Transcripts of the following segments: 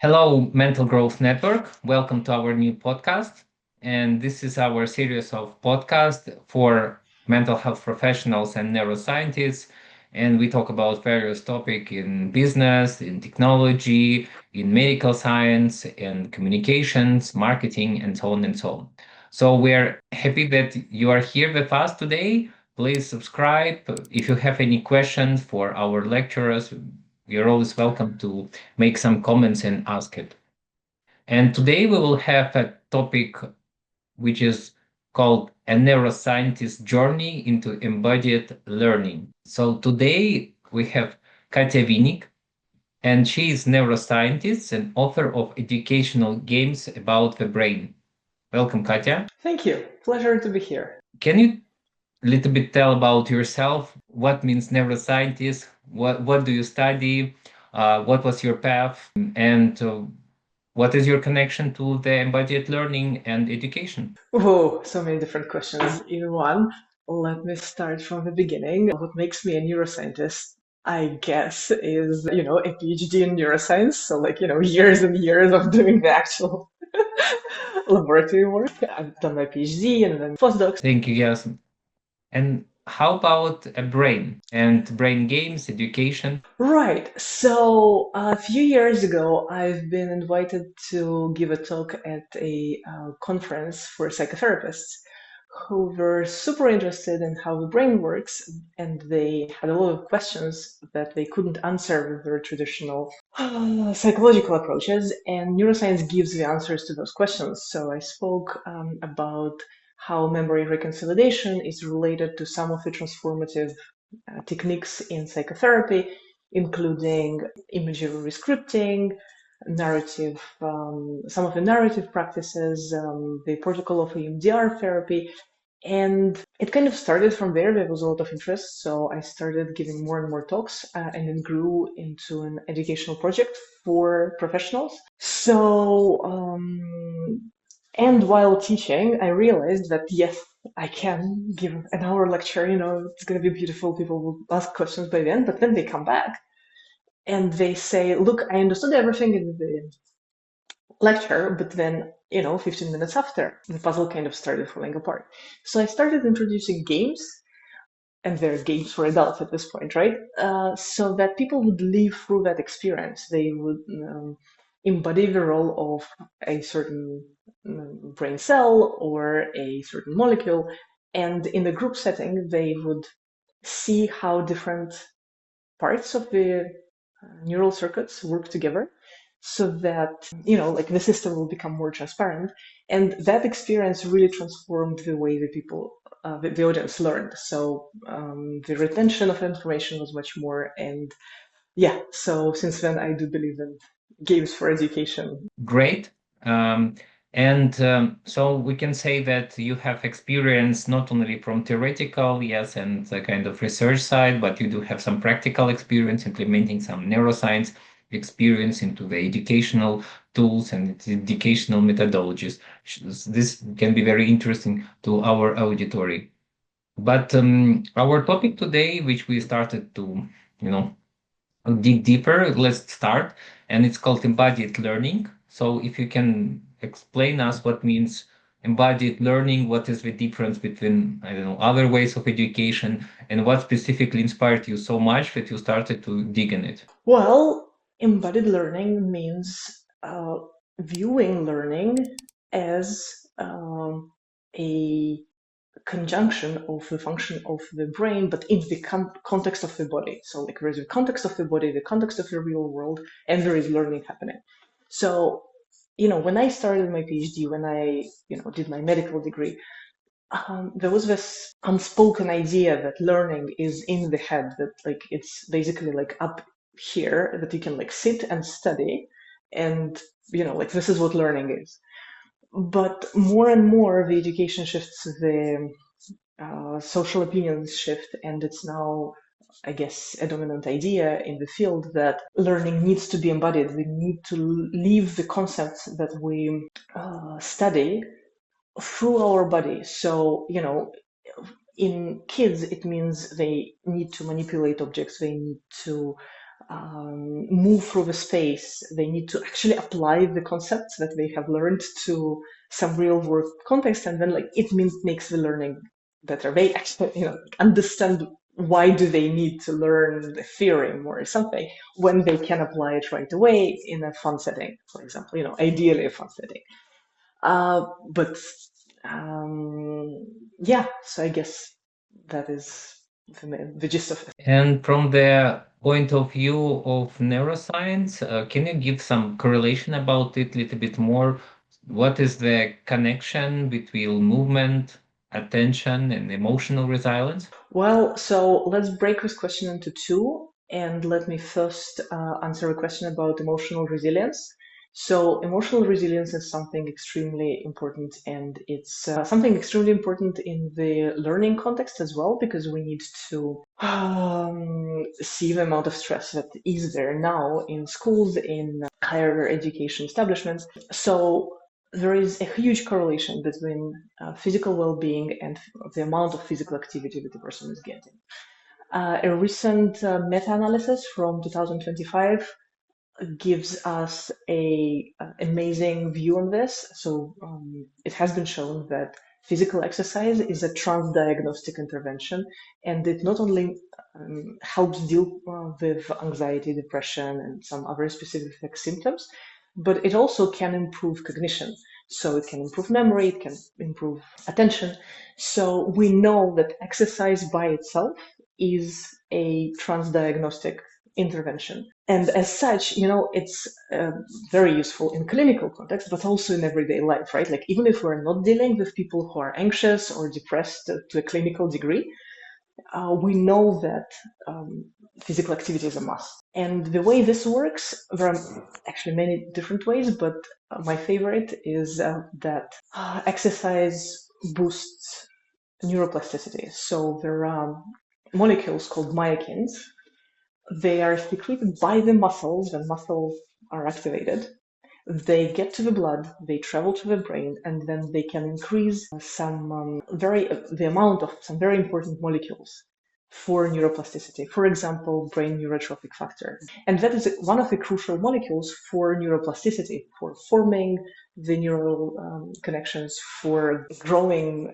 Hello, Mental Growth Network. Welcome to our new podcast. And this is our series of podcasts for mental health professionals and neuroscientists. And we talk about various topics in business, in technology, in medical science, and communications, marketing, and so on and so on. So we're happy that you are here with us today. Please subscribe. If you have any questions for our lecturers, you're always welcome to make some comments and ask it. And today we will have a topic which is called a neuroscientist journey into embodied learning. So today we have Catia Vinnik, and she is neuroscientist and author of educational games about the brain. Welcome, Katya. Thank you. Pleasure to be here. Can you little bit tell about yourself? What means neuroscientist? What do you study? What was your path? And what is your connection to the embodied learning and education? Whoa, so many different questions in one. Let me start from the beginning. What makes me a neuroscientist, I guess, is, a PhD in neuroscience. So, years and years of doing the actual laboratory work. I've done my PhD and then postdocs. Thank you, yes. And how about a brain and brain games, education? Right. So a few years ago, I've been invited to give a talk at a conference for psychotherapists who were super interested in how the brain works, and they had a lot of questions that they couldn't answer with their traditional psychological approaches, and neuroscience gives the answers to those questions. So I spoke about how memory reconsolidation is related to some of the transformative techniques in psychotherapy, including imagery rescripting, narrative, some of the narrative practices, the protocol of EMDR therapy. And it kind of started from there. There was a lot of interest. So I started giving more and more talks, and it grew into an educational project for professionals. And while teaching, I realized that yes, I can give an hour lecture, it's going to be beautiful. People will ask questions by then, but then they come back and they say, look, I understood everything in the lecture, but then, 15 minutes after, the puzzle kind of started falling apart. So I started introducing games, and they're games for adults at this point, right? So that people would live through that experience. They would embody the role of a certain brain cell or a certain molecule. And in the group setting, they would see how different parts of the neural circuits work together so that, like the system will become more transparent. And that experience really transformed the way the people, the audience learned. So the retention of information was much more. And yeah, so since then, I do believe in games for education. Great. Um, and so we can say that you have experience not only from theoretical, yes, and the kind of research side, but you do have some practical experience implementing some neuroscience experience into the educational tools and educational methodologies. This can be very interesting to our auditory. But our topic today, which we started to, you know, dig deeper, let's start. And it's called embodied learning. So if you can explain us what means embodied learning, what is the difference between, I don't know, other ways of education, and what specifically inspired you so much that you started to dig in it? Well, embodied learning means viewing learning as a conjunction of the function of the brain, but in the context of the body. So, like, there is the context of the body, the context of the real world, and there is learning happening. So, when I started my PhD, when I, did my medical degree, there was this unspoken idea that learning is in the head, that like it's basically like up here, that you can like sit and study, and like this is what learning is. But more and more, the education shifts, the social opinions shift, and it's now, I guess, a dominant idea in the field that learning needs to be embodied. We need to leave the concepts that we study through our body. So, in kids, it means they need to manipulate objects, they need to move through the space. They need to actually apply the concepts that they have learned to some real world context, and then like makes the learning better. They actually, understand why do they need to learn the theorem or something when they can apply it right away in a fun setting, for example, ideally a fun setting. But yeah, so I guess that is the gist of it. And from the point of view of neuroscience, can you give some correlation about it a little bit more? What is the connection between movement, attention, and emotional resilience? Well, so let's break this question into two, and let me first answer a question about emotional resilience. So, emotional resilience is something extremely important, and it's something extremely important in the learning context as well, because we need to see the amount of stress that is there now in schools, in higher education establishments. So, there is a huge correlation between physical well-being and the amount of physical activity that the person is getting. A recent meta-analysis from 2025 gives us a amazing view on this. So it has been shown that physical exercise is a trans-diagnostic intervention, and it not only helps deal with anxiety, depression, and some other specific symptoms, but it also can improve cognition. So it can improve memory, it can improve attention. So we know that exercise by itself is a transdiagnostic intervention. And as such, it's very useful in clinical context, but also in everyday life, right? Like even if we're not dealing with people who are anxious or depressed to a clinical degree, we know that physical activity is a must. And the way this works, there are actually many different ways, but my favorite is that exercise boosts neuroplasticity. So there are molecules called myokines. They are secreted by the muscles when muscles are activated. They get to the blood, they travel to the brain, and then they can increase the amount of some very important molecules for neuroplasticity. For example, brain neurotrophic factor. And that is one of the crucial molecules for neuroplasticity, for forming the neural connections, for growing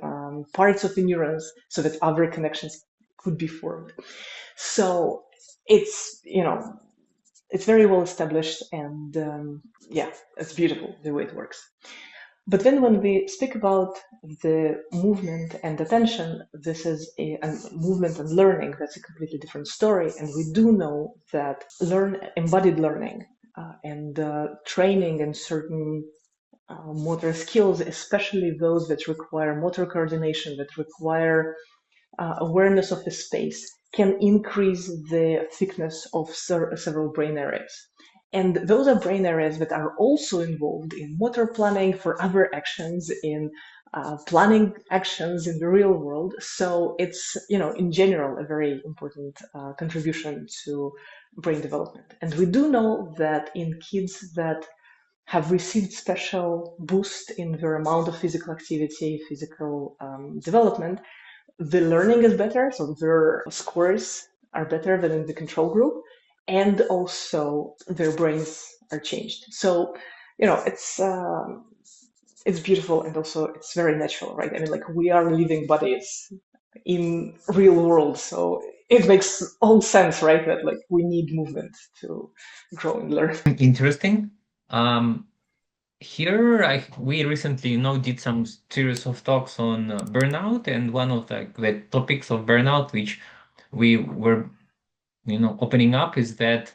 parts of the neurons so that other connections could be formed. So it's, it's very well established, and yeah, it's beautiful the way it works. But then when we speak about the movement and attention, this is a movement and learning, that's a completely different story. And we do know that embodied learning and training in certain motor skills, especially those that require motor coordination, that require awareness of the space, can increase the thickness of several brain areas. And those are brain areas that are also involved in motor planning for other actions, in planning actions in the real world. So it's, in general, a very important contribution to brain development. And we do know that in kids that have received special boost in their amount of physical activity, physical development, the learning is better, so their scores are better than in the control group, and also their brains are changed. So, it's beautiful, and also it's very natural, right? I mean, like we are living bodies in real world, so it makes all sense, right? That like we need movement to grow and learn. Interesting. Um, Here, we recently, did some series of talks on burnout, and one of the topics of burnout, which we were, opening up, is that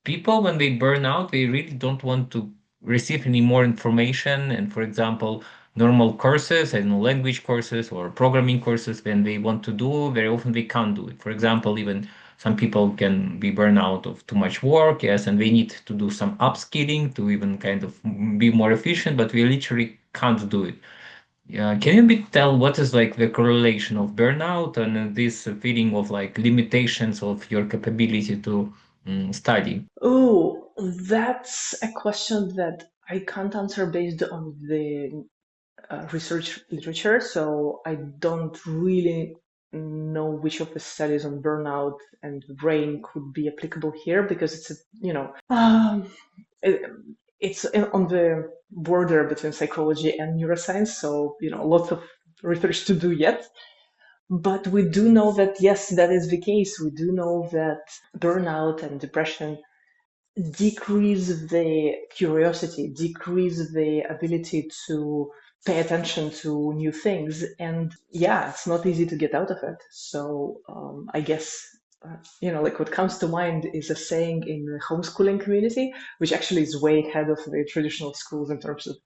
people, when they burn out, they really don't want to receive any more information. And for example, normal courses, I don't know, language courses or programming courses, when they want to do, very often they can't do it. For example, even some people can be burned out of too much work, yes, and they need to do some upskilling to even kind of be more efficient, but we literally can't do it. Yeah, can you tell what is like the correlation of burnout and this feeling of like limitations of your capability to study? Oh, that's a question that I can't answer based on the research literature, so I don't really know which of the studies on burnout and the brain could be applicable here because it's it, it's on the border between psychology and neuroscience. So lots of research to do yet. But we do know that yes, that is the case. We do know that burnout and depression decrease the curiosity, decrease the ability to pay attention to new things. And yeah, it's not easy to get out of it. So I guess, like what comes to mind is a saying in the homeschooling community, which actually is way ahead of the traditional schools in terms of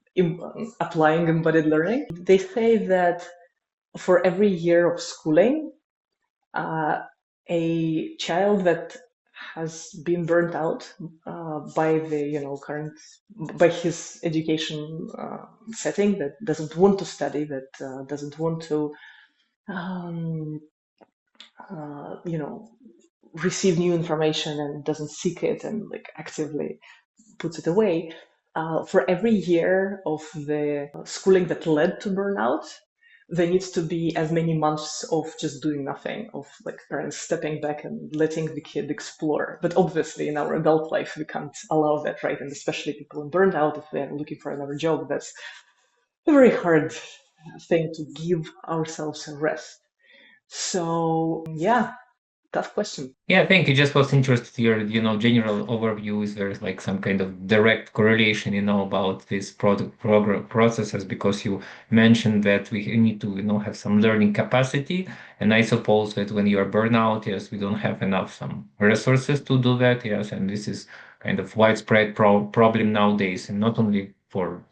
applying embodied learning. They say that for every year of schooling, uh, a child that has been burnt out by the current by his education setting, that doesn't want to study, that doesn't want to um, receive new information and doesn't seek it and like actively puts it away. For every year of the schooling that led to burnout, there needs to be as many months of just doing nothing, of like parents stepping back and letting the kid explore. But obviously, in our adult life, we can't allow that, right? And especially people in burnout, if they're looking for another job, that's a very hard thing to give ourselves a rest. So, yeah, tough question. Yeah, thank you. Just was interested your, general overview. Is there like some kind of direct correlation, about this product program processes? Because you mentioned that we need to, have some learning capacity. And I suppose that when you are burnout, yes, we don't have enough some resources to do that. Yes, and this is kind of widespread problem nowadays, and not only for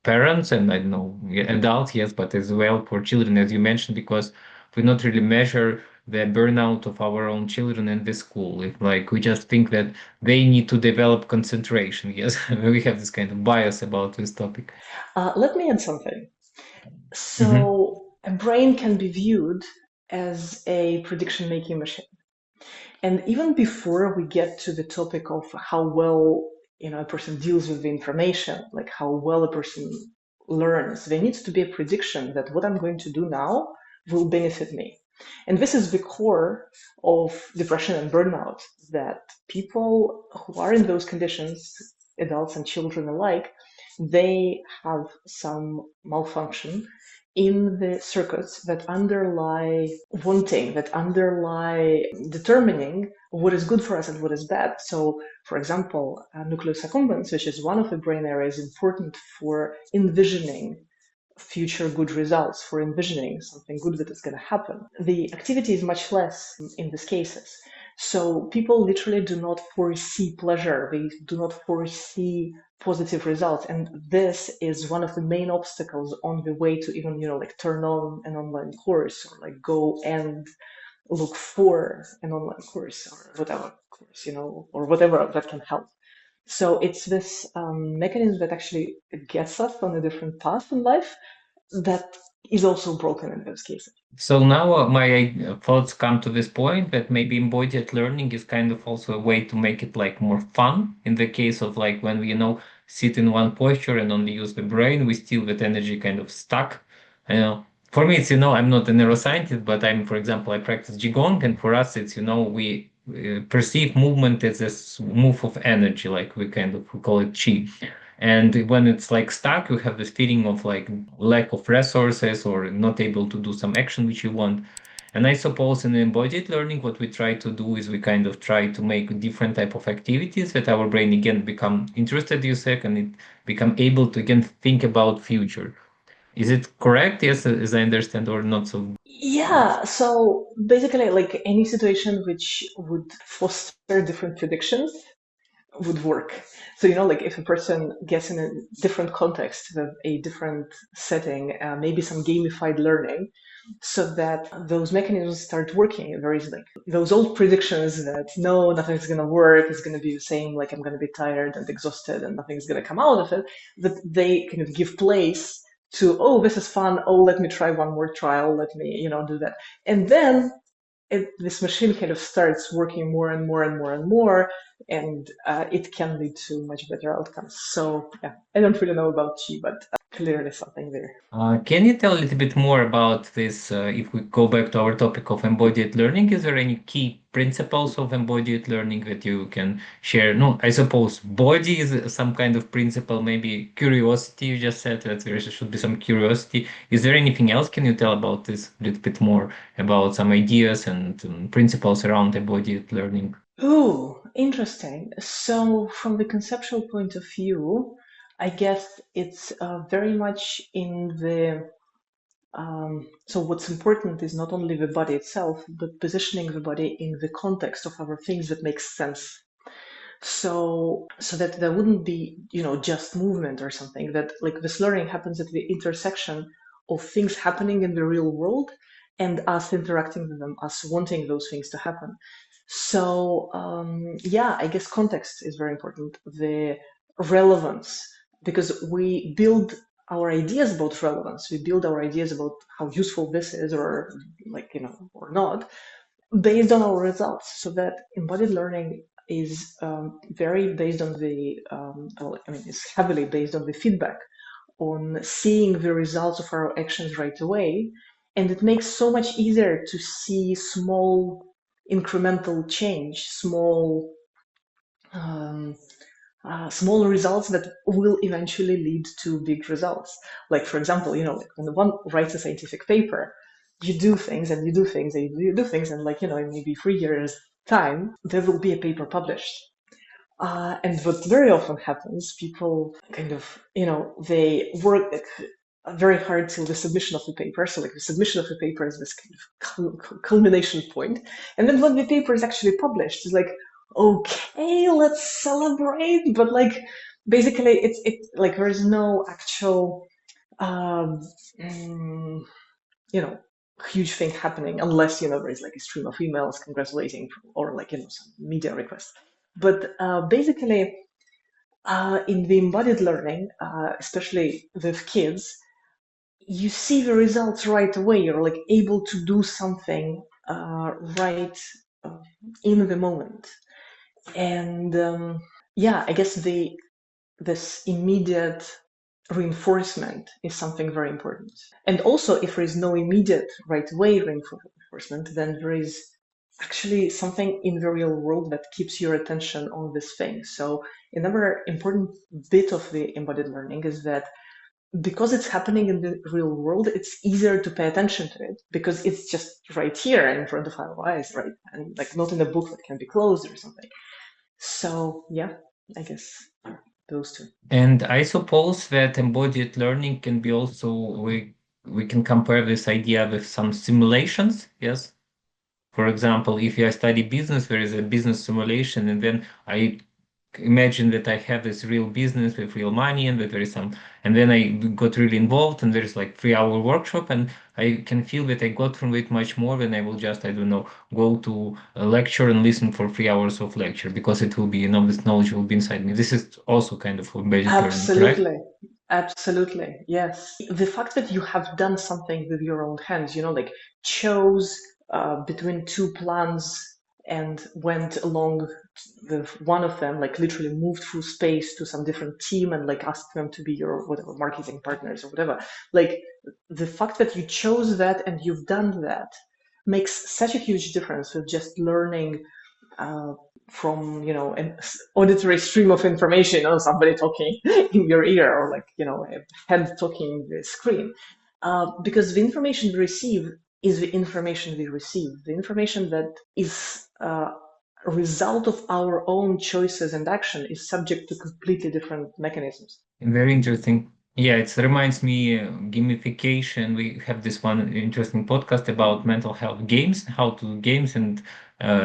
parents and I don't know adults, yes, but as well for children, as you mentioned, because we not really measure the burnout of our own children in the school. If like we just think that they need to develop concentration. Yes, we have this kind of bias about this topic. Let me add something. Hmm. So, a brain can be viewed as a prediction making machine. And even before we get to the topic of how well a person deals with the information, like how well a person learns, there needs to be a prediction that what I'm going to do now will benefit me. And this is the core of depression and burnout, that people who are in those conditions, adults and children alike, they have some malfunction in the circuits that underlie wanting, that underlie determining what is good for us and what is bad. So, for example, nucleus accumbens, which is one of the brain areas important for envisioning future good results, for envisioning something good that is going to happen. The activity is much less in these cases. So people literally do not foresee pleasure. They do not foresee positive results. And this is one of the main obstacles on the way to even, like turn on an online course or like go and look for an online course or whatever course, or whatever that can help. So it's this mechanism that actually gets us on a different path in life that is also broken in those cases. So now my thoughts come to this point that maybe embodied learning is kind of also a way to make it like more fun. In the case of like when we, sit in one posture and only use the brain, we still that energy kind of stuck. For me, it's, I'm not a neuroscientist, but I'm, for example, I practice Qigong, and for us, it's, we perceive movement as move of energy, like we call it Qi. And when it's like stuck, you have this feeling of like lack of resources or not able to do some action which you want. And I suppose in embodied learning, what we try to do is we kind of try to make different type of activities that our brain again become interested, you said, and it become able to again think about future. Is it correct? Yes, as I understand, or not so much? Yeah, so basically, like any situation which would foster different predictions would work. So, like if a person gets in a different context, with a different setting, maybe some gamified learning, so that those mechanisms start working. There is like those old predictions that no, nothing's gonna work, it's gonna be the same, like I'm gonna be tired and exhausted and nothing's gonna come out of it, that they kind of give place to, oh, this is fun, oh, let me try one more trial, let me, do that. And then this machine kind of starts working more and more and more and more. and it can lead to much better outcomes. So yeah, I don't really know about Qi, but clearly something there. Can you tell a little bit more about this? If we go back to our topic of embodied learning, is there any key principles of embodied learning that you can share? No, I suppose body is some kind of principle, maybe curiosity. You just said that there should be some curiosity. Is there anything else? Can you tell about this a little bit more about some ideas and principles around embodied learning? Oh, interesting. So, from the conceptual point of view, I guess it's very much in the so what's important is not only the body itself, but positioning the body in the context of other things that makes sense. So that there wouldn't be, just movement or something, that like this learning happens at the intersection of things happening in the real world and us interacting with them, us wanting those things to happen. So yeah, I guess context is very important. The relevance, because we build our ideas about relevance, we build our ideas about how useful this is, or like, or not, based on our results. So that embodied learning is very based on well, I mean, it's heavily based on the feedback, on seeing the results of our actions right away. And it makes so much easier to see small incremental change, um, small results that will eventually lead to big results. Like, for example, like when one writes a scientific paper, you do things and you do things and you do things, and like, in maybe 3 years' time, there will be a paper published. And what very often happens, people kind of, they work very hard till the submission of the paper. So, like, the submission of the paper is this kind of culmination point. And then when the paper is actually published, it's like, okay, let's celebrate. But like, basically, it's like there is no actual, um, mm, you know, huge thing happening unless there is like a stream of emails congratulating, or like some media requests. But basically, in the embodied learning, especially with kids, you see the results right away. You're like able to do something right uh, in the moment, and yeah, I guess the this immediate reinforcement is something very important. And also, if there is no immediate right away reinforcement, then there is actually something in the real world that keeps your attention on this thing. So another important bit of the embodied learning is that because it's happening in the real world, it's easier to pay attention to it because it's just right here in front of our eyes, right? And like not in a book that can be closed or something. So yeah, I guess those two. And I suppose that embodied learning can be also we can compare this idea with some simulations, yes? For example, if I study business, there is a business simulation, and then I imagine that I have this real business with real money, and that there is some, and then I got really involved, and there's like 3 hour workshop, and I can feel that I got from it much more than I will just, I don't know, go to a lecture and listen for 3 hours of lecture because it will be, this knowledge will be inside me. This is also kind of embedded learning, correct? Absolutely. Absolutely. Yes. The fact that you have done something with your own hands, like chose between two plans and went along with one of them, like literally moved through space to some different team and like asked them to be your whatever marketing partners or whatever. Like the fact that you chose that and you've done that makes such a huge difference with just learning uh, from an auditory stream of information, or somebody talking in your ear, or like a head talking the screen, because the information we receive is the information we receive. The information that is a result of our own choices and action is subject to completely different mechanisms. Very interesting. Yeah, it reminds me gamification. We have this one interesting podcast about mental health games, how to do games, and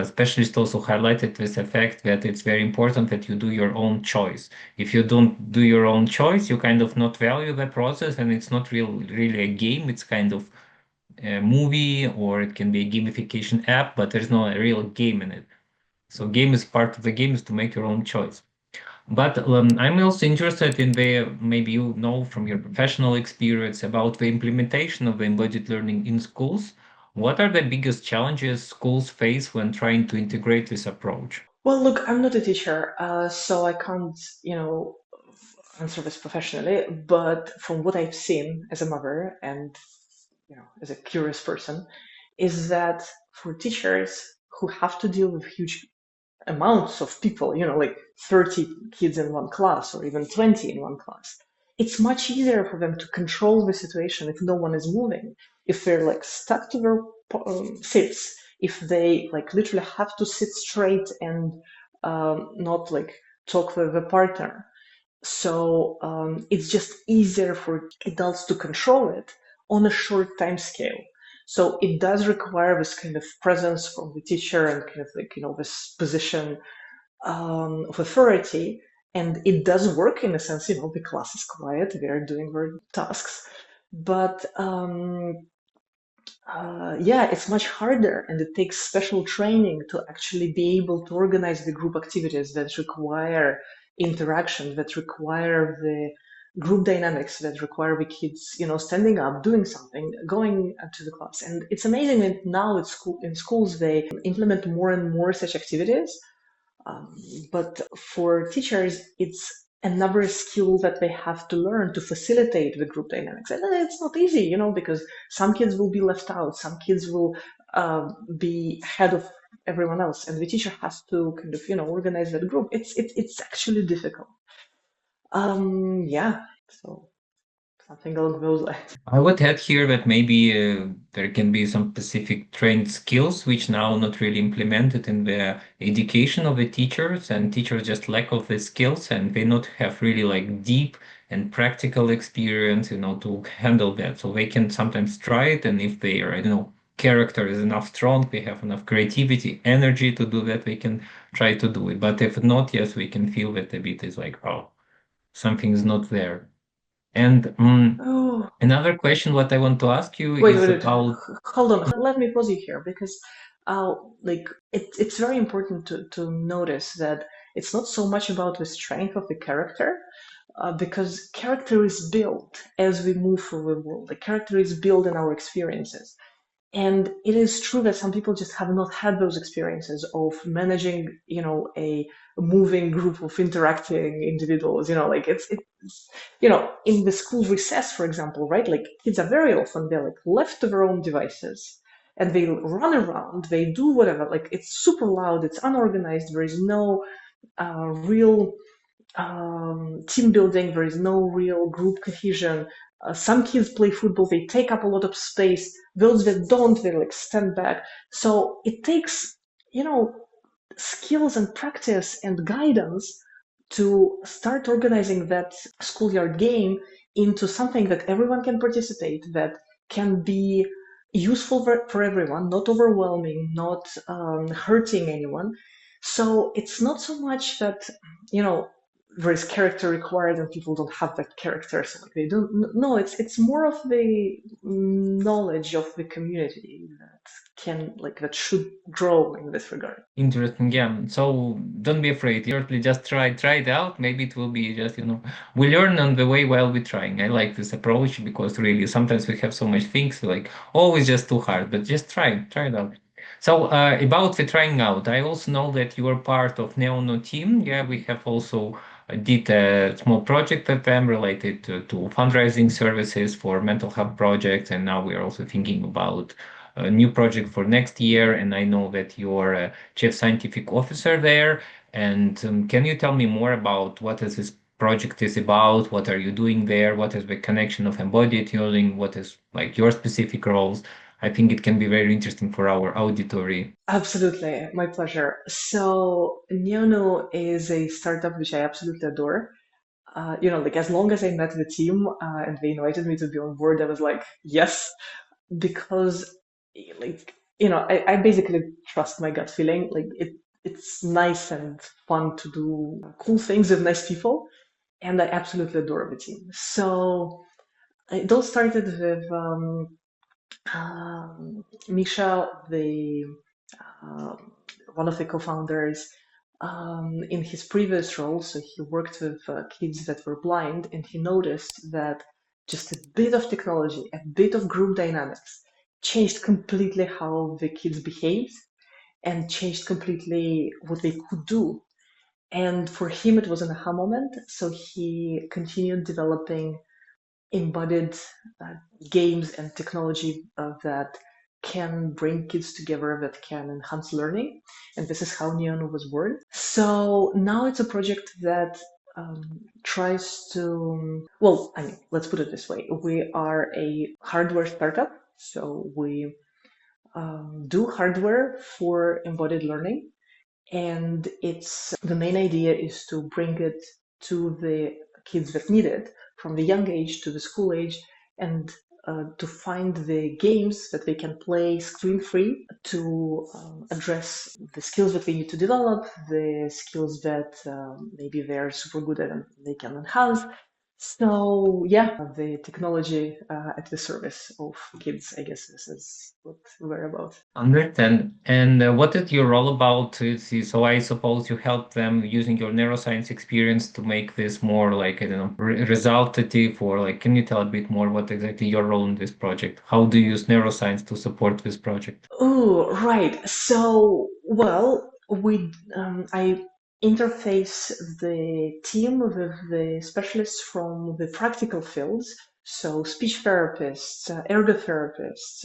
specialists also highlighted this effect that it's very important that you do your own choice. If you don't do your own choice, you kind of not value the process, and it's not really a game. It's kind of a movie, or it can be a gamification app, but there's no real game in it. So game is part of the game is to make your own choice. But I'm also interested in the, maybe you know from your professional experience about the implementation of the embodied learning in schools. What are the biggest challenges schools face when trying to integrate this approach? Well, look, I'm not a teacher, so I can't, answer this professionally. But from what I've seen as a mother and, as a curious person, is that for teachers who have to deal with huge amounts of people, like 30 kids in one class or even 20 in one class, it's much easier for them to control the situation if no one is moving. If they're like stuck to their seats, if they like literally have to sit straight and not like talk with the partner. So it's just easier for adults to control it on a short time scale. So it does require this kind of presence from the teacher and kind of like, this position of authority. And it does work in a sense, the class is quiet, they're doing their tasks. But yeah, it's much harder and it takes special training to actually be able to organize the group activities that require interaction, that require the group dynamics, that require the kids, standing up, doing something, going to the class. And it's amazing that now in schools they implement more and more such activities. Um, but for teachers, it's another skill that they have to learn to facilitate the group dynamics. And it's not easy, because some kids will be left out, some kids will be ahead of everyone else, and the teacher has to kind of, organize that group. It's actually difficult. Yeah, so something along those lines. I would add here that maybe there can be some specific trained skills which now not really implemented in the education of the teachers, and teachers just lack of the skills and they not have really like deep and practical experience, to handle that. So they can sometimes try it, and if their, I don't know, character is enough strong, they have enough creativity, energy to do that, they can try to do it. But if not, yes, we can feel that a bit is like, oh, something is not there. And Oh, another question what I want to ask you wait, is wait, wait. about Hold on. Let me pause you here because, like, it's very important to notice that it's not so much about the strength of the character, because character is built as we move through the world. The character is built in our experiences. And it is true that some people just have not had those experiences of managing, a moving group of interacting individuals. Like in the school recess, for example, right? Like kids are very often they're like left to their own devices and they run around, they do whatever. Like it's super loud, it's unorganized. There is no real team building. There is no real group cohesion. Some kids play football, they take up a lot of space. Those that don't, they like stand back. So it takes, you know, skills and practice and guidance to start organizing that schoolyard game into something that everyone can participate, that can be useful for everyone, not overwhelming, not hurting anyone. So it's not so much that, you know, there is character required and people don't have that character, so like they don't. No, it's more of the knowledge of the community that can like that should grow in this regard. interesting. Yeah. So don't be afraid. Firstly, just try it out. Maybe it will be just, we learn on the way while we're trying. I like this approach because really sometimes we have so much things like, oh, it's just too hard, but just try it out. So about the trying out, I also know that you are part of NeoNoo team. Yeah, we have also did a small project with them related to fundraising services for mental health projects, and now we are also thinking about a new project for next year. And I know that you're a chief scientific officer there. And can you tell me more about what is this project is about? What are you doing there? What is the connection of embodied using? What is like your specific roles? I think it can be very interesting for our auditory. Absolutely, my pleasure. So NeoNoo is a startup which I absolutely adore. Like as long as I met the team and they invited me to be on board, I was like, yes, because like I basically trust my gut feeling. Like it's nice and fun to do cool things with nice people, and I absolutely adore the team. So it all started with Misha, the um, one of the co-founders. In his previous role, so he worked with kids that were blind, and he noticed that just a bit of technology, a bit of group dynamics changed completely how the kids behaved and changed completely what they could do. And for him, it was an aha moment. So he continued developing embodied uh, games and technology that can bring kids together, that can enhance learning. And this is how NeoNoo was born. So now it's a project that tries to, well, I mean, let's put it this way. We are a hardware startup. So we do hardware for embodied learning. And it's the main idea is to bring it to the kids that need it from the young age to the school age, and to find the games that they can play screen free to address the skills that they need to develop, the skills that maybe they're super good at and they can enhance. So yeah, the technology at the service of kids, I guess this is what we're about. Understand. And what is your role about? So I suppose you help them using your neuroscience experience to make this more like, I don't know, resultative, or like, can you tell a bit more what exactly your role in this project? How do you use neuroscience to support this project? Oh, right. So, well, I interface the team with the specialists from the practical fields. So, speech therapists, ergotherapists,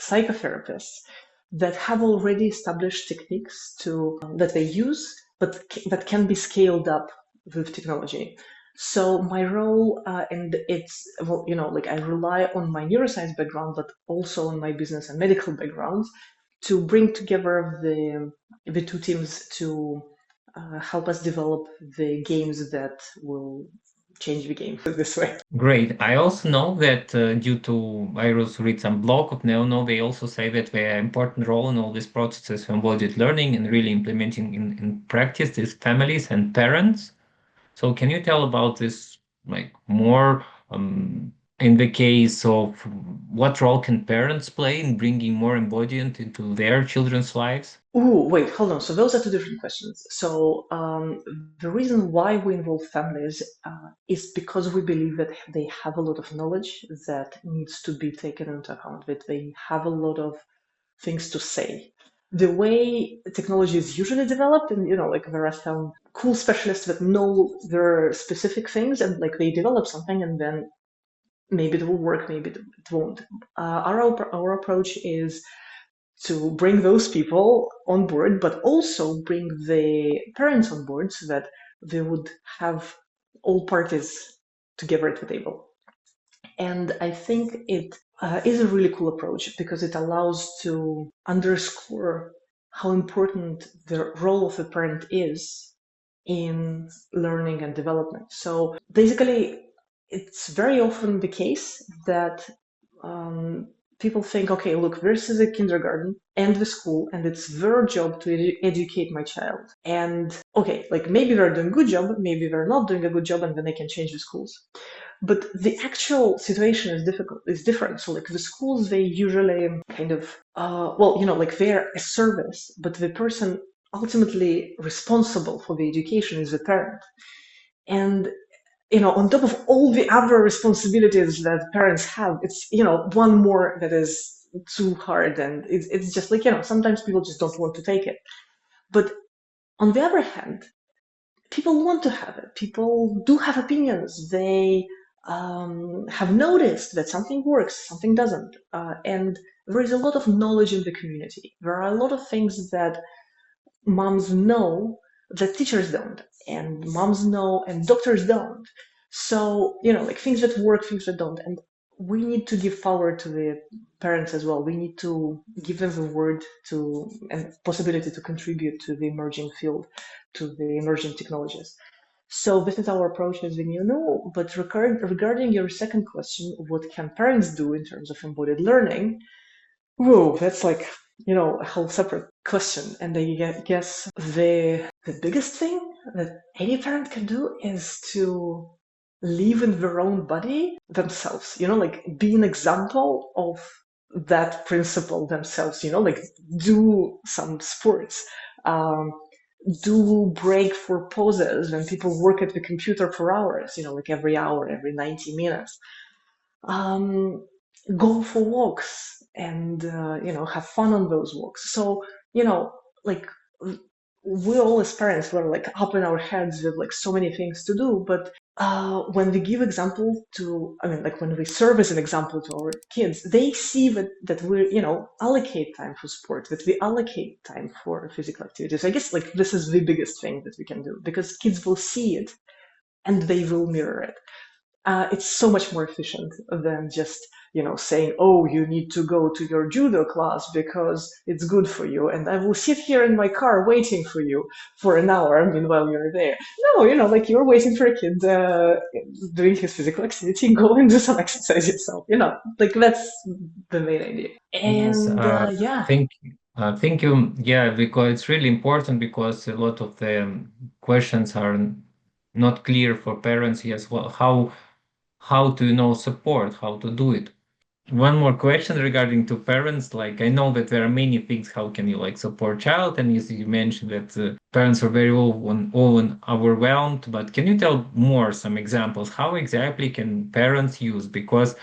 psychotherapists that have already established techniques that they use, but that can be scaled up with technology. So my role, and it's, well, like I rely on my neuroscience background, but also on my business and medical background to bring together the two teams to help us develop the games that will change the game this way. Great. I also know that due to I also read some blog of NeoNoo, they also say that they are important role in all these processes of embodied learning and really implementing in practice these families and parents. So can you tell about this like more in the case of what role can parents play in bringing more embodiment into their children's lives? Ooh, wait, hold on. So those are two different questions. So the reason why we involve families is because we believe that they have a lot of knowledge that needs to be taken into account, that they have a lot of things to say. The way technology is usually developed, and like there are some cool specialists that know their specific things, and like they develop something, and then maybe it will work, maybe it won't. Our approach is to bring those people on board, but also bring the parents on board so that they would have all parties together at the table. And I think it is a really cool approach because it allows to underscore how important the role of the parent is in learning and development. So basically, it's very often the case that um, people think, okay, look, this is a kindergarten and the school, and it's their job to educate my child. And okay, like maybe they're doing a good job, maybe they're not doing a good job, and then they can change the schools. But the actual situation is different. So like the schools, they usually kind of, well, like they're a service, but the person ultimately responsible for the education is the parent. And on top of all the other responsibilities that parents have, it's one more that is too hard, and it's just like sometimes people just don't want to take it. But on the other hand, people want to have it. People do have opinions. They have noticed that something works, something doesn't, and there is a lot of knowledge in the community. There are a lot of things that moms know that teachers don't, and moms know and doctors don't. So, like things that work, things that don't. And we need to give power to the parents as well. We need to give them the word to and possibility to contribute to the emerging field, to the emerging technologies. So this is our approach as the NeoNoo. But regarding your second question, what can parents do in terms of embodied learning? Whoa, that's like, a whole separate question. And I guess the biggest thing that any parent can do is to live in their own body themselves, like be an example of that principle themselves, like do some sports, um, do break for pauses when people work at the computer for hours, like every hour, every 90 minutes. Um, Go for walks and have fun on those walks. So like we all as parents were like up in our heads with like so many things to do, but when we give example to, I mean, like when we serve as an example to our kids, they see that we, allocate time for sport, that we allocate time for physical activities. I guess like this is the biggest thing that we can do, because kids will see it and they will mirror it. It's so much more efficient than just saying, oh, you need to go to your judo class because it's good for you, and I will sit here in my car waiting for you for an hour meanwhile you're there. No, like you're waiting for a kid doing his physical activity. Go and do some exercise yourself. Like that's the main idea. Yes, And yeah. thank thank you. Yeah, because it's really important because a lot of the questions are not clear for parents. Yes, well, how to support, how to do it. One more question regarding to parents. Like I know that there are many things. How can you support child? And you mentioned that parents are very often overwhelmed. But can you tell more some examples? How exactly can parents use? Because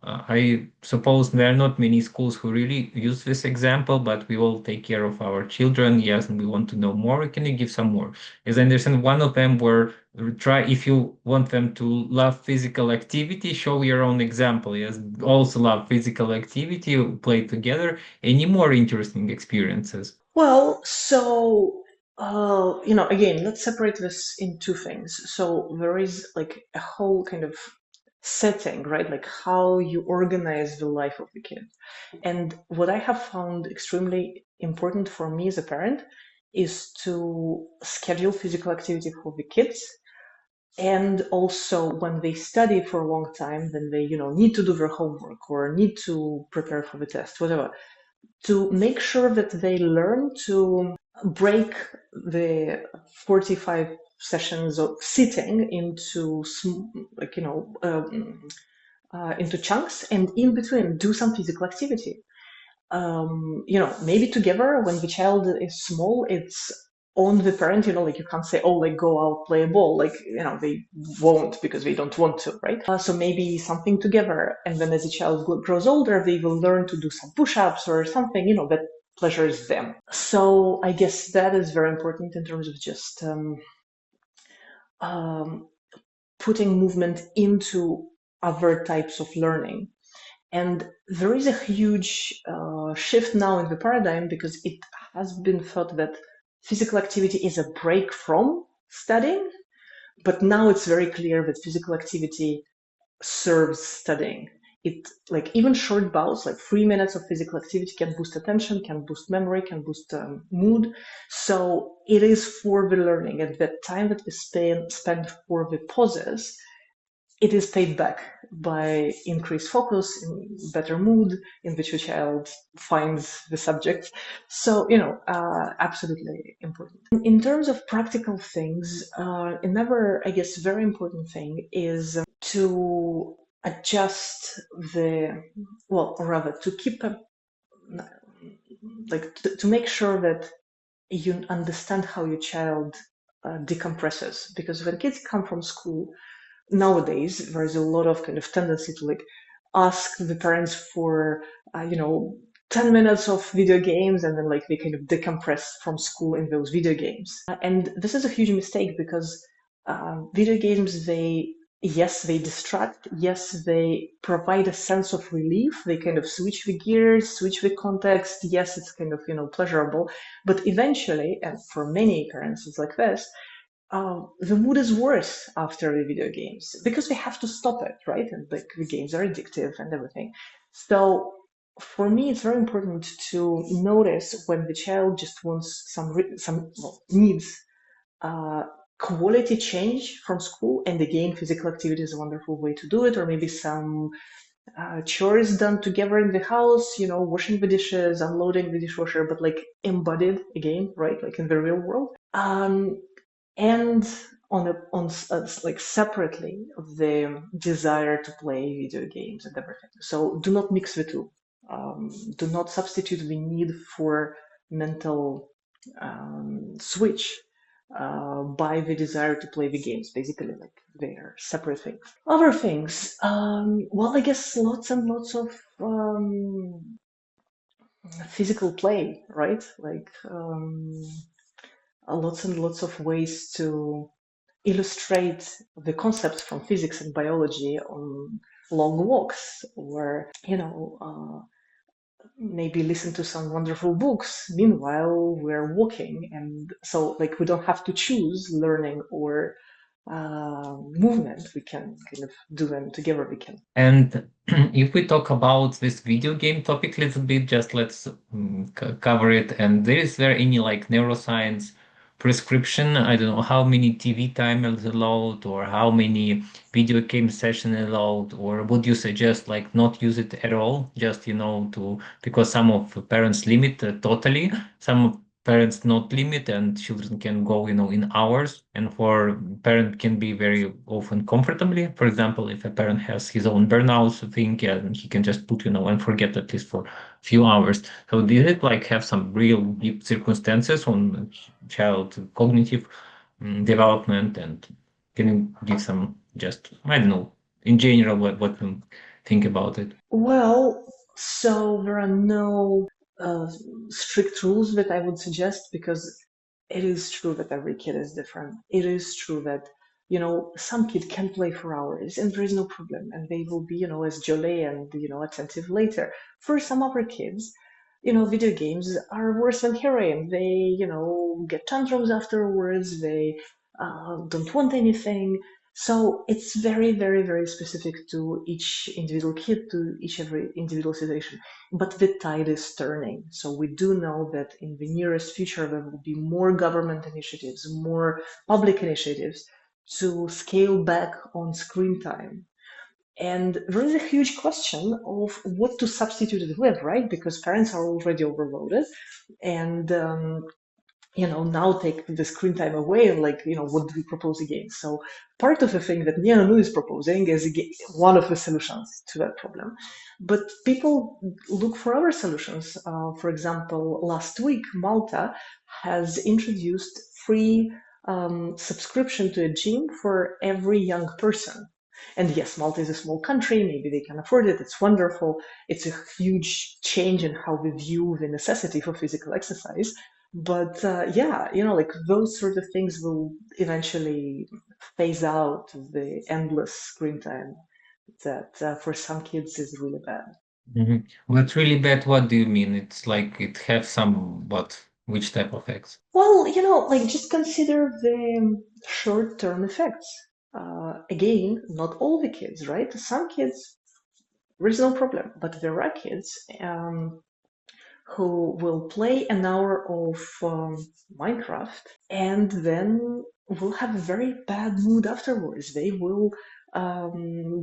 I suppose there are not many schools who really use this example, but we all take care of our children. Yes, and we want to know more. Can you give some more? As I understand, one of them were try if you want them to love physical activity, show your own example. Yes, also love physical activity, play together. Any more interesting experiences? Well, so again, let's separate this in two things. So there is like a whole kind of setting, right? Like how you organize the life of the kid. And what I have found extremely important for me as a parent is to schedule physical activity for the kids. And also when they study for a long time, then they, need to do their homework or need to prepare for the test, whatever, to make sure that they learn to break the 45 sessions of sitting into into chunks, and in between do some physical activity. Maybe together when the child is small, it's on the parent, like you can't say, oh, like go out, play a ball. Like, they won't because they don't want to, right? So maybe something together. And then as the child grows older, they will learn to do some push-ups or something, that pleasures them. So I guess that is very important in terms of just um, putting movement into other types of learning. And there is a huge shift now in the paradigm, because it has been thought that physical activity is a break from studying, but now it's very clear that physical activity serves studying. It, like, even short bouts, like 3 minutes of physical activity, can boost attention, can boost memory, can boost mood. So it is for the learning, and the time that we spend for the pauses, it is paid back by increased focus, in better mood, in which the child finds the subject. So, absolutely important. In terms of practical things, another, I guess, very important thing is to adjust or rather, to keep to make sure that you understand how your child decompresses. Because when kids come from school, nowadays there's a lot of kind of tendency to like ask the parents for 10 minutes of video games, and then like they kind of decompress from school in those video games. And this is a huge mistake, because video games, they distract, yes, they provide a sense of relief, they kind of switch the gears, switch the context, yes, it's kind of pleasurable, but eventually, and for many parents it's like this, the mood is worse after the video games, because we have to stop it, right? And like the games are addictive and everything. So for me, it's very important to notice when the child just wants needs uh, quality change from school, and again, physical activity is a wonderful way to do it, or maybe some chores done together in the house, washing the dishes, unloading the dishwasher, but like embodied again, right? Like in the real world. And like separately, the desire to play video games and everything. So do not mix the two. Do not substitute the need for mental switch by the desire to play the games. Basically, like they're separate things. Other things, well, I guess lots and lots of physical play, right? Like lots and lots of ways to illustrate the concepts from physics and biology on long walks, or maybe listen to some wonderful books meanwhile we're walking. And so like we don't have to choose learning or movement. We can kind of do them together. We can. And if we talk about this video game topic a little bit, just let's cover it. And there is there any like neuroscience prescription? I don't know how many TV timers allowed, or how many video game session allowed, or would you suggest like not use it at all? Just to because some of the parents limit totally, some parents not limit, and children can go in hours, and for parent can be very often comfortably. For example, if a parent has his own burnout thing, yeah, he can just put and forget at least for a few hours. So did it like have some real deep circumstances on child cognitive development? And can you give some, just I don't know, in general, what you think about it? Well, so there are no uh, strict rules that I would suggest, because it is true that every kid is different. It is true that, some kid can play for hours and there is no problem, and they will be, as jolly and, attentive later. For some other kids, video games are worse than heroin. They, get tantrums afterwards. They don't want anything. So it's very, very, very specific to each individual kid, to each every individual situation. But the tide is turning. So we do know that in the nearest future, there will be more government initiatives, more public initiatives to scale back on screen time. And there is a huge question of what to substitute it with, right? Because parents are already overloaded. And now take the screen time away, and like, what do we propose again? So part of the thing that NeoNoo is proposing is one of the solutions to that problem. But people look for other solutions. For example, last week, Malta has introduced free subscription to a gym for every young person. And yes, Malta is a small country, maybe they can afford it, it's wonderful. It's a huge change in how we view the necessity for physical exercise. But yeah, like those sort of things will eventually phase out the endless screen time that for some kids is really bad. Mhm. What's really bad? What do you mean? It's like it has some, what, which type of effects? Well, like just consider the short-term effects. Again, not all the kids, right? Some kids, there's no problem, but there are kids who will play an hour of Minecraft and then will have a very bad mood afterwards. They will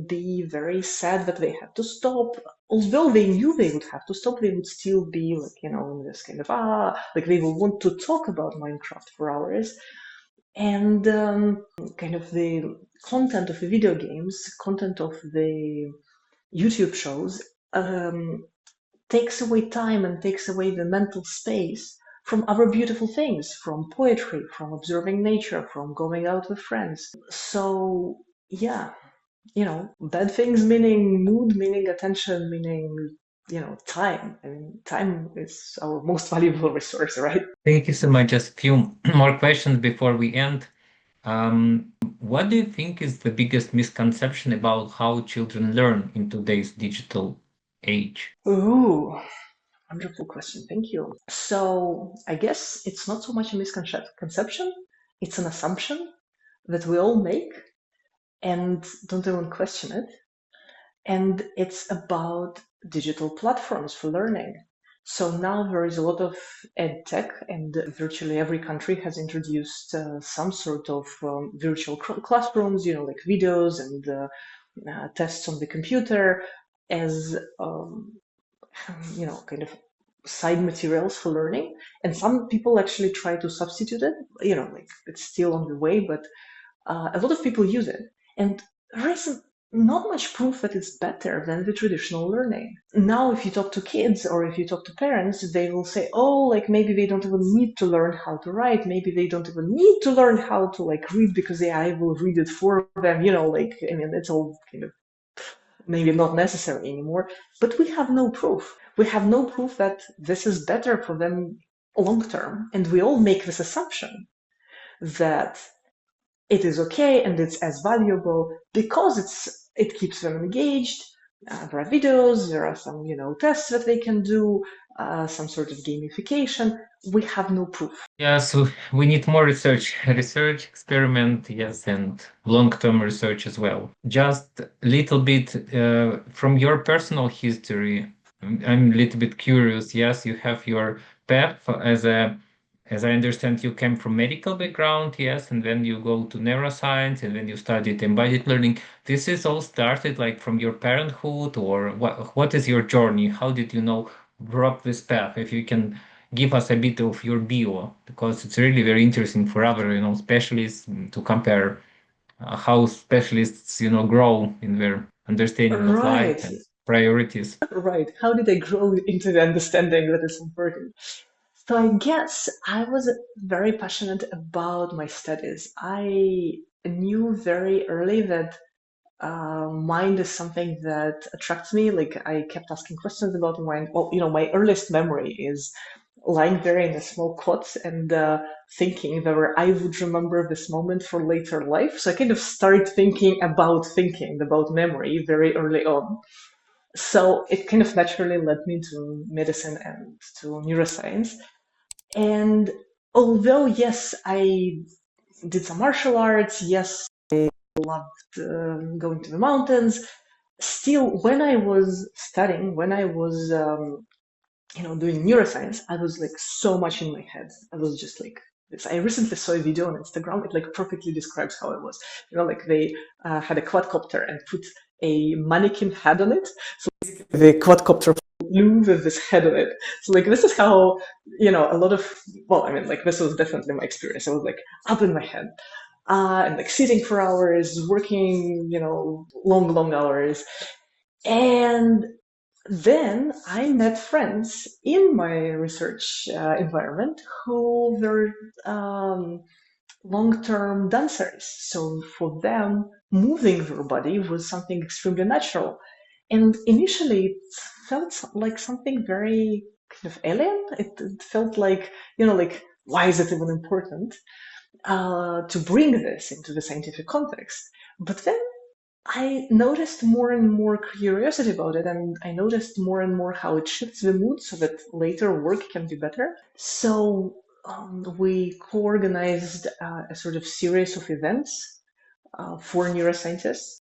be very sad that they had to stop. Although they knew they would have to stop, they would still be like, in this kind of, like they will want to talk about Minecraft for hours. And kind of the content of the video games, content of the YouTube shows, takes away time and takes away the mental space from other beautiful things, from poetry, from observing nature, from going out with friends. So, yeah, bad things meaning mood, meaning attention, meaning, time. I mean, time is our most valuable resource, right? Thank you so much. Just a few more questions before we end. What do you think is the biggest misconception about how children learn in today's digital age? Ooh, wonderful question. Thank you. So, I guess it's not so much a misconception, it's an assumption that we all make and don't even question it. And it's about digital platforms for learning. So now there is a lot of ed tech, and virtually every country has introduced some sort of virtual classrooms, like videos and tests on the computer as, kind of side materials for learning. And some people actually try to substitute it, like it's still on the way, but a lot of people use it. And there is not much proof that it's better than the traditional learning. Now, if you talk to kids or if you talk to parents, they will say, oh, like maybe they don't even need to learn how to write. Maybe they don't even need to learn how to like read because AI will read it for them. I mean, it's all kind of maybe not necessary anymore, but we have no proof. We have no proof that this is better for them long term. And we all make this assumption that it is okay and it's as valuable because it keeps them engaged. There are videos, there are some tests that they can do, some sort of gamification. We have no proof. Yeah, so we need more research experiment, yes, and long-term research as well. Just a little bit from your personal history. I'm a little bit curious. Yes, you have your path as I understand, you came from medical background, yes, and then you go to neuroscience, and then you studied embodied learning. This is all started like from your parenthood, or what is your journey? How did you know drop this path? If you can give us a bit of your bio, because it's really very interesting for other, specialists to compare how specialists, grow in their understanding of life Right, and priorities. right. How did I grow into the understanding that is important? So I guess I was very passionate about my studies. I knew very early that mind is something that attracts me. Like I kept asking questions about mind. Well, my earliest memory is lying there in a small cot and thinking that I would remember this moment for later life. So I kind of started thinking about memory very early on. So it kind of naturally led me to medicine and to neuroscience. And although, yes, I did some martial arts, yes, loved going to the mountains, still, when I was studying, when I was, doing neuroscience, I was like so much in my head. I was just like this. I recently saw a video on Instagram. It like perfectly describes how I was. Like they had a quadcopter and put a mannequin head on it. So the quadcopter flew with this head on it. So like this is how a lot of like this was definitely my experience. I was like up in my head. And like sitting for hours, working, long hours. And then I met friends in my research environment who were long-term dancers. So for them, moving their body was something extremely natural. And initially, it felt like something very kind of alien. It felt like, like, why is it even important to bring this into the scientific context? But then I noticed more and more curiosity about it, and I noticed more and more how it shifts the mood so that later work can be better. So we co-organized a sort of series of events for neuroscientists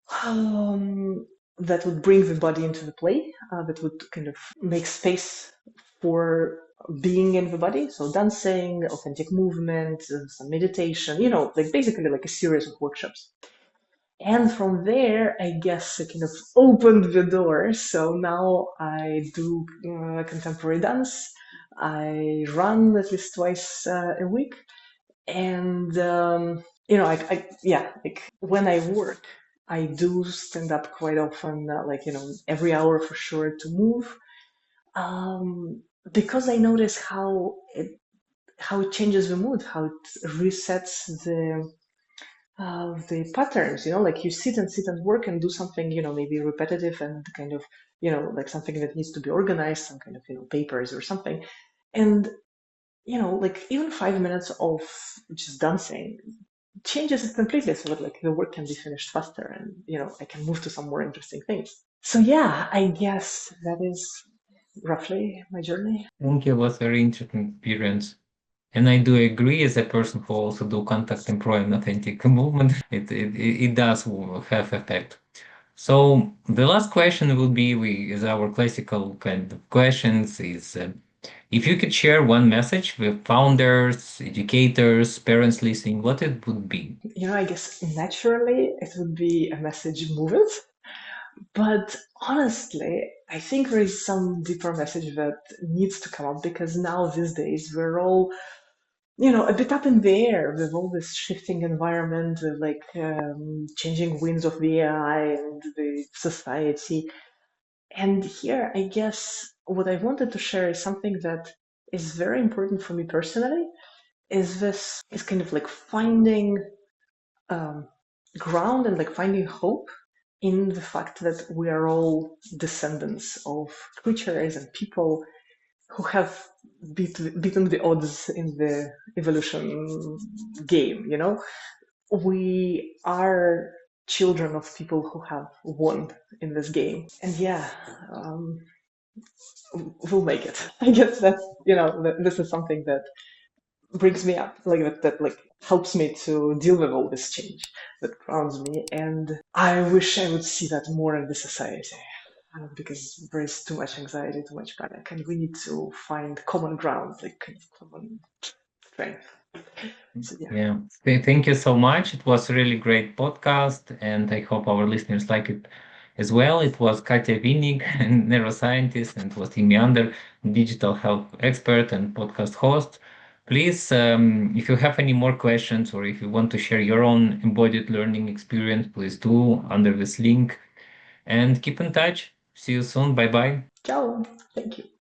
that would bring the body into the play, that would kind of make space for being in the body. So dancing, authentic movement, some meditation, like basically like a series of workshops. And from there, I guess I kind of opened the door. So now I do contemporary dance. I run at least twice a week. And, yeah, like when I work, I do stand up quite often, like, every hour for sure to move. Because I notice how it changes the mood, how it resets the patterns, like you sit and work and do something, maybe repetitive and kind of, like something that needs to be organized, some kind of, papers or something. And, like even 5 minutes of just dancing changes it completely so that like the work can be finished faster and, I can move to some more interesting things. So yeah, I guess that is roughly my journey. Thank you. It was very interesting experience. And I do agree as a person who also do contact and pro and authentic movement, it does have effect. So the last question will be, is our classical kind of questions is, if you could share one message with founders, educators, parents listening, what it would be? I guess naturally it would be a message move it. But honestly, I think there is some deeper message that needs to come up because now these days we're all, a bit up in the air with all this shifting environment, with like changing winds of the AI and the society. And here, I guess what I wanted to share is something that is very important for me personally. Is kind of like finding um, ground and like finding hope in the fact that we are all descendants of creatures and people who have beaten the odds in the evolution game, you know? We are children of people who have won in this game. And yeah, um, we'll make it. I guess that, this is something that brings me up, like that like helps me to deal with all this change that grounds me. And I wish I would see that more in the society. Because there is too much anxiety, too much panic, and we need to find common ground, like kind of common strength. So yeah. Yeah. Thank you so much. It was a really great podcast, and I hope our listeners like it as well. It was Katia Vinnik, neuroscientist, and it was Yi Meandro, digital health expert and podcast host. Please, if you have any more questions or if you want to share your own embodied learning experience, please do under this link and keep in touch. See you soon. Bye bye. Ciao. Thank you.